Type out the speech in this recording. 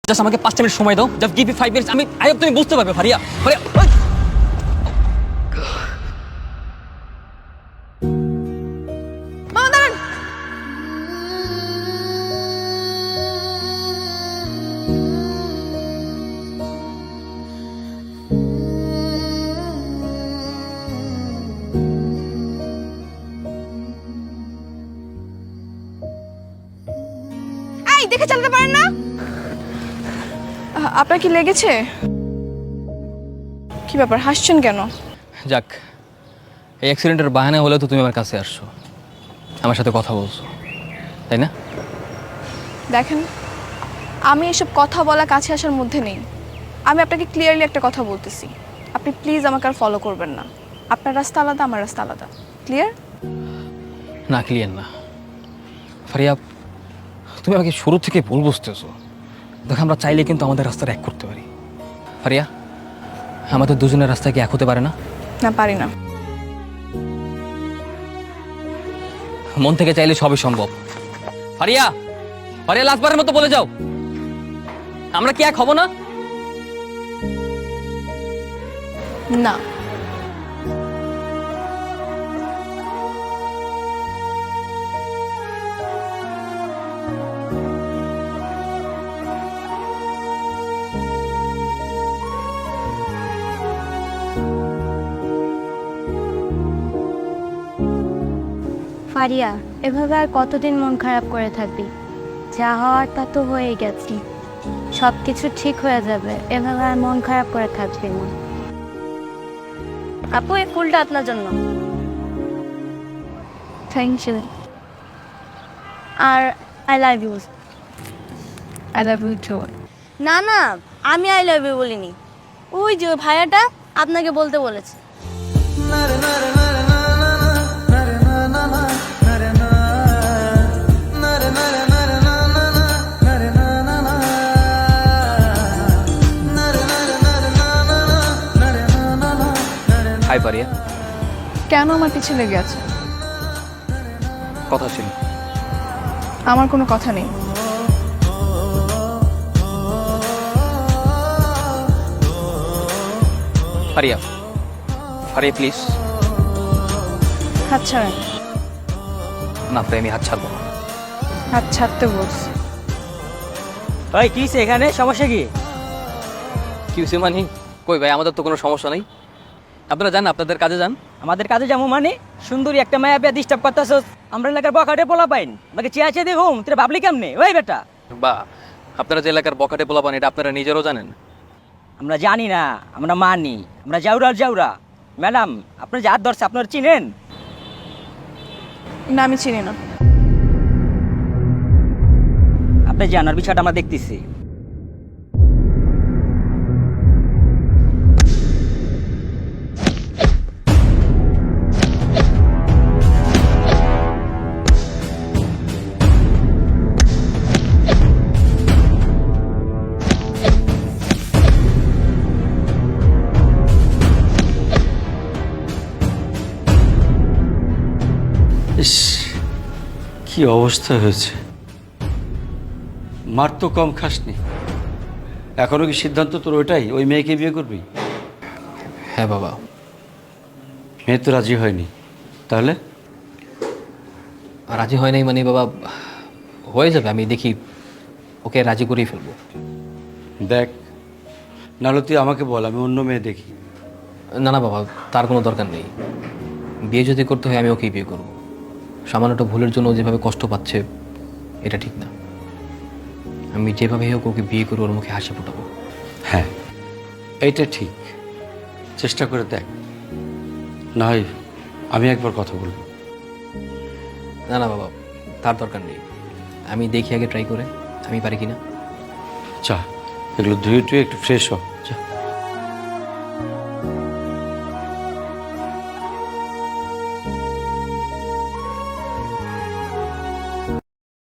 Just আমাকে 5 minute সময় দাও, জাস্ট গিভ মি 5 মিনিটস। আমি আই হোপ তুমি বুঝতে পারবে ফারিয়া। ফারিয়া মামা দাঁড়ান। এই দেখে চালাতে পারেন না? আপনার কি লেগেছে? কি ব্যাপার, হাসছেন কেন? যাক, এই অ্যাক্সিডেন্টের বাহানা হলে তো তুমি আমার কাছে আসছো, আমার সাথে কথা বলছো, তাই না? দেখেন, আমি এসব কথা বলা কাছে আসার মধ্যে নেই। আমি আপনাকে ক্লিয়ারলি একটা কথা বলতেছি, আপনি প্লিজ আমাকে আর ফলো করবেন না। আপনার রাস্তা আলাদা, আমার রাস্তা আলাদা। ক্লিয়ার? না, ক্লিয়ার না। ফারিয়া, তুমি আমাকে শুরু থেকে ভুল বুঝতেছো। দেখো, আমরা চাইলে কিন্তু আমাদের রাস্তাটা এক করতে পারি। ফারিয়া, আমাদের দুজনের রাস্তা কি এক হতে পারে না? না, পারি না। মন থেকে চাইলে সবই সম্ভব। ফারিয়া, ফারিয়া, লাস্টবারের মতো বলে যাও, আমরা কি এক হব না? না। ফারিয়া, এভাবে আর কতদিন মন খারাপ করে থাকবি? যা হওয়ার তা তো হয়ে গেছে, সব কিছু ঠিক হয়ে যাবে। এভাবে আর মন খারাপ করে থাকবি না। আপু, এই ফুলটা আপনার জন্য। Thank you. আর I love you. I love you too. না না, আমি আই লাভ ইউ বলিনি, ওই যে ওই ভাইয়াটা আপনাকে বলতে বলেছে। হাই ফারিয়া। কেন আমার পিছে লেগে আছে? কথা ছিল। আমার কোনো কথা নেই। ফারিয়া, ফারিয়া প্লিজ। হাত ছাড়েন। না ফারিয়া, আমি হাত ছাড়বো না। হাত ছাড়তে বলছি। ভাই কি এখানে সমস্যা কি? কি হয়েছে মানে? কই ভাই, আমাদের তো কোনো সমস্যা নেই। আপনারা যান, আপনাদের কাজে যান। আমাদের কাজে যাবো মানে? সুন্দরী একটা মায়া পেয়ে ডিস্টার্ব করতেছ। আমরা এলাকার বকাটে পোলা পাইন, আমাকে চেয়ে চেয়ে দেখুন তোরা ভাবলি কেমনে? ওই বেটা, বা আপনারা যে এলাকার বখাটে পোলাপান, এটা আপনারা নিজেরও জানেন। আমরা জানি না, আমরা মানি, আমরা জাউরা জাউরা। ম্যাডাম, আপনার যে হাত ধরছে আপনার চিনেন? না, আমি চিনি না। আপনি জানার বিষয়টা আমরা দেখতেছি। ইস, কি অবস্থা হয়েছে। মার তো কম খাসনি, এখনো কি সিদ্ধান্ত তোর ওইটাই, ওই মেয়েকে বিয়ে করবি? হ্যাঁ বাবা। মেয়ে তো রাজি হয়নি, তাহলে? রাজি হয় নাই মানে বাবা, হয়ে যাবে। আমি দেখি ওকে রাজি করেই ফেলবো। দেখ, নাহলে তুই আমাকে বল, আমি অন্য মেয়ে দেখি। না না বাবা, তার কোনো দরকার নেই। বিয়ে যদি করতে হয় আমি ওকেই বিয়ে করবো। সামান্য একটা ভুলের জন্য ও যেভাবে কষ্ট পাচ্ছে, এটা ঠিক না। আমি যেভাবে হোক ওকে বিয়ে করে ওর মুখে হাসি ফোটাবো। হ্যাঁ, এইটা ঠিক, চেষ্টা করে দেখ। না হয় আমি একবার কথা বলবো। না না বাবা, তার দরকার নেই। আমি দেখি আগে ট্রাই করে আমি পারি কিনা। চা, এগুলো ধুয়ে টুয়ে একটু ফ্রেশ হ।